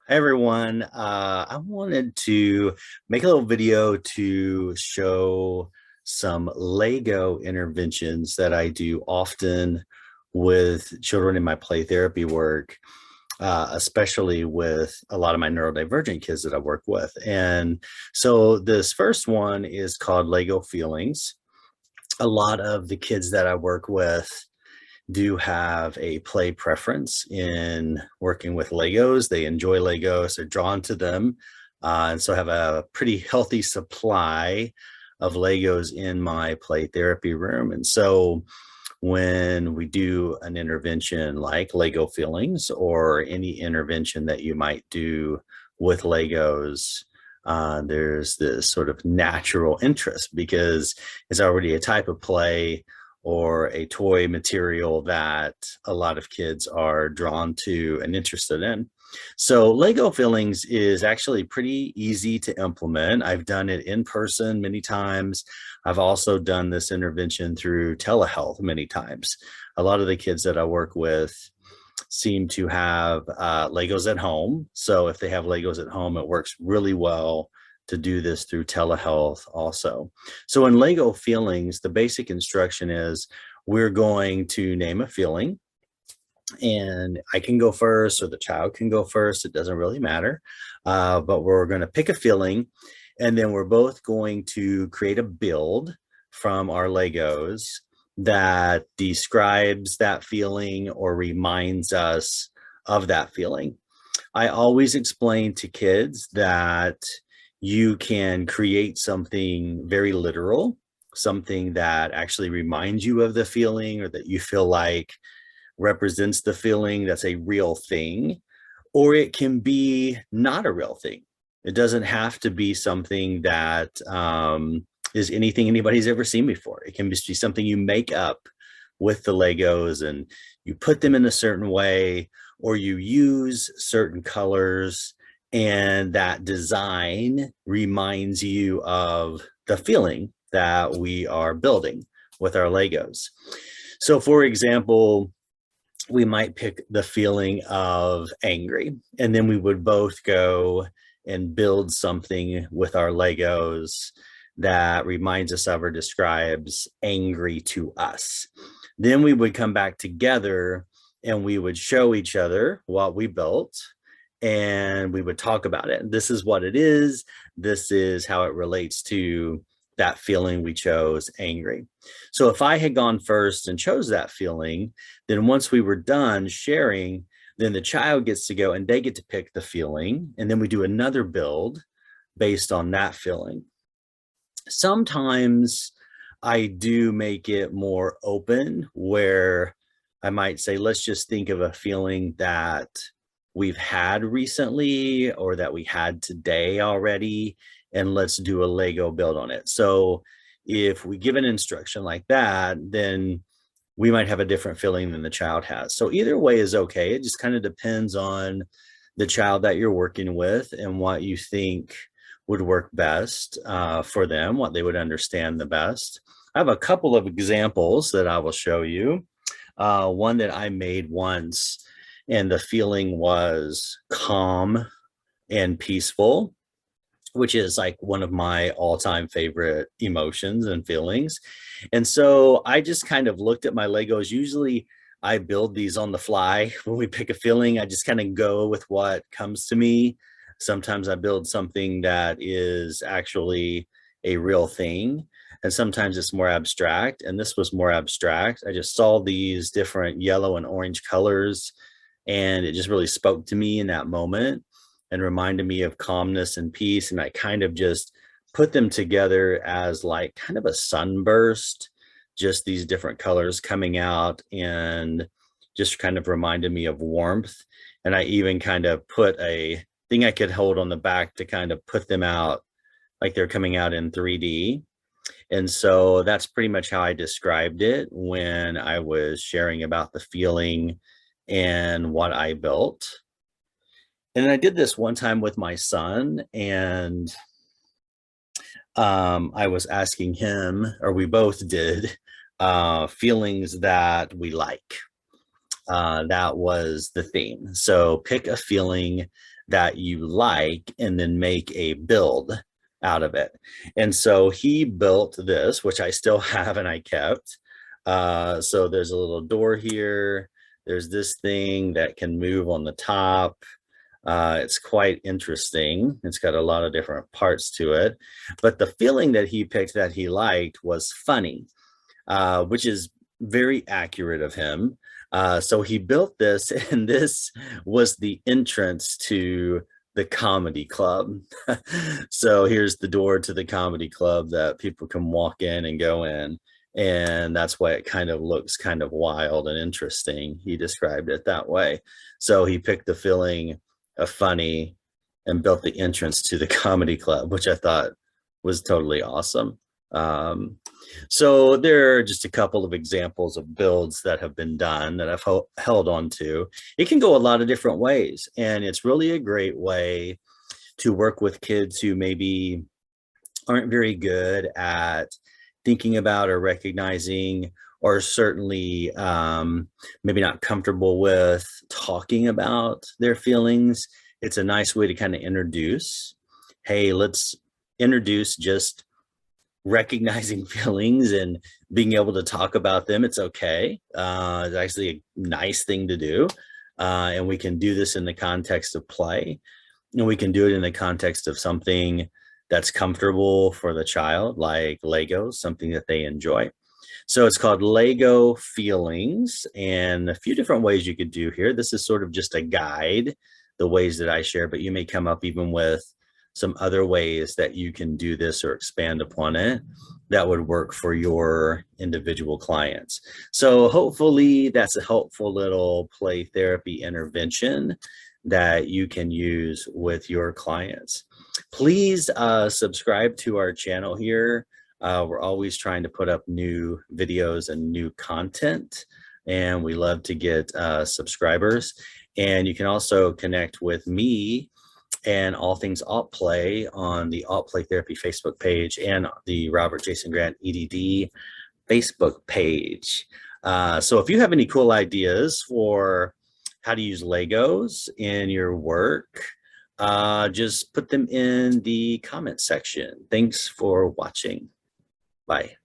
Hey everyone, I wanted to make a little video to show some Lego interventions that I do often with children in my play therapy work, especially with a lot of my neurodivergent kids that I work with. And so this first one is called Lego Feelings. A lot of the kids that I work with do have a play preference in working with Legos. They enjoy Legos, they're drawn to them, and so have a pretty healthy supply of Legos in my play therapy room. And so when we do an intervention like Lego Feelings or any intervention that you might do with Legos, there's this sort of natural interest because it's already a type of play or a toy material that a lot of kids are drawn to and interested in. So Lego Fillings is actually pretty easy to implement. I've done it in person many times. I've also done this intervention through telehealth many times. A lot of the kids that I work with seem to have Legos at home. So if they have Legos at home, it works really well to do this through telehealth also. So in Lego Feelings, the basic instruction is we're going to name a feeling, and I can go first or the child can go first. It doesn't really matter. But we're going to pick a feeling, and then we're both going to create a build from our Legos that describes that feeling or reminds us of that feeling. I always explain to kids that you can create something very literal, something that actually reminds you of the feeling or that you feel like represents the feeling, that's a real thing, or it can be not a real thing. It doesn't have to be something that is anything anybody's ever seen before. It can just be something you make up with the Legos and you put them in a certain way, or you use certain colors, and that design reminds you of the feeling that we are building with our Legos. So for example, we might pick the feeling of angry, and then we would both go and build something with our Legos that reminds us of or describes angry to us. Then we would come back together and we would show each other what we built, and we would talk about it. This is what it is. This is how it relates to that feeling we chose, angry. So if I had gone first and chose that feeling, then once we were done sharing, then the child gets to go and they get to pick the feeling. And then we do another build based on that feeling. Sometimes I do make it more open where I might say, let's just think of a feeling that we've had recently or that we had today already, and let's do a Lego build on it. So if we give an instruction like that, then we might have a different feeling than the child has. So either way is okay. It just kind of depends on the child that you're working with and what you think would work best for them, what they would understand the best. I have a couple of examples that I will show you. One that I made once, and the feeling was calm and peaceful, which is like one of my all-time favorite emotions and feelings. And so I just kind of looked at my Legos. Usually I build these on the fly. When we pick a feeling, I just kind of go with what comes to me. Sometimes I build something that is actually a real thing, and sometimes it's more abstract. And this was more abstract. I just saw these different yellow and orange colors, and it just really spoke to me in that moment and reminded me of calmness and peace. And I kind of just put them together as like kind of a sunburst, just these different colors coming out, and just kind of reminded me of warmth. And I even kind of put a thing I could hold on the back to kind of put them out like they're coming out in 3D. And so that's pretty much how I described it when I was sharing about the feeling and what I built. And I did this one time with my son, and I was asking him, or we both did, feelings that we like. That was the theme. So pick a feeling that you like and then make a build out of it. And so he built this, which I still have and I kept. So there's a little door here. There's this thing that can move on the top. It's quite interesting. It's got a lot of different parts to it. But the feeling that he picked that he liked was funny, which is very accurate of him. So he built this, and this was the entrance to the comedy club. So here's the door to the comedy club that people can walk in and go in. And that's why it kind of looks kind of wild and interesting. He described it that way. So he picked the feeling of funny and built the entrance to the comedy club, which I thought was totally awesome. So there are just a couple of examples of builds that have been done that I've held on to. It can go a lot of different ways, and it's really a great way to work with kids who maybe aren't very good at thinking about or recognizing, or certainly maybe not comfortable with talking about their feelings. It's a nice way to kind of introduce, hey, let's introduce just recognizing feelings and being able to talk about them. It's okay. It's actually a nice thing to do. And we can do this in the context of play. And we can do it in the context of something that's comfortable for the child, like Legos, something that they enjoy. So it's called Lego Feelings, and a few different ways you could do here. This is sort of just a guide, the ways that I share, but you may come up even with some other ways that you can do this or expand upon it that would work for your individual clients. So hopefully that's a helpful little play therapy intervention that you can use with your clients. Please subscribe to our channel here. We're always trying to put up new videos and new content, and we love to get subscribers. And you can also connect with me and all things AutPlay on the AutPlay Therapy Facebook page and the Robert Jason Grant EDD Facebook page. So if you have any cool ideas for how to use Legos in your work, just put them in the comment section. Thanks for watching. Bye.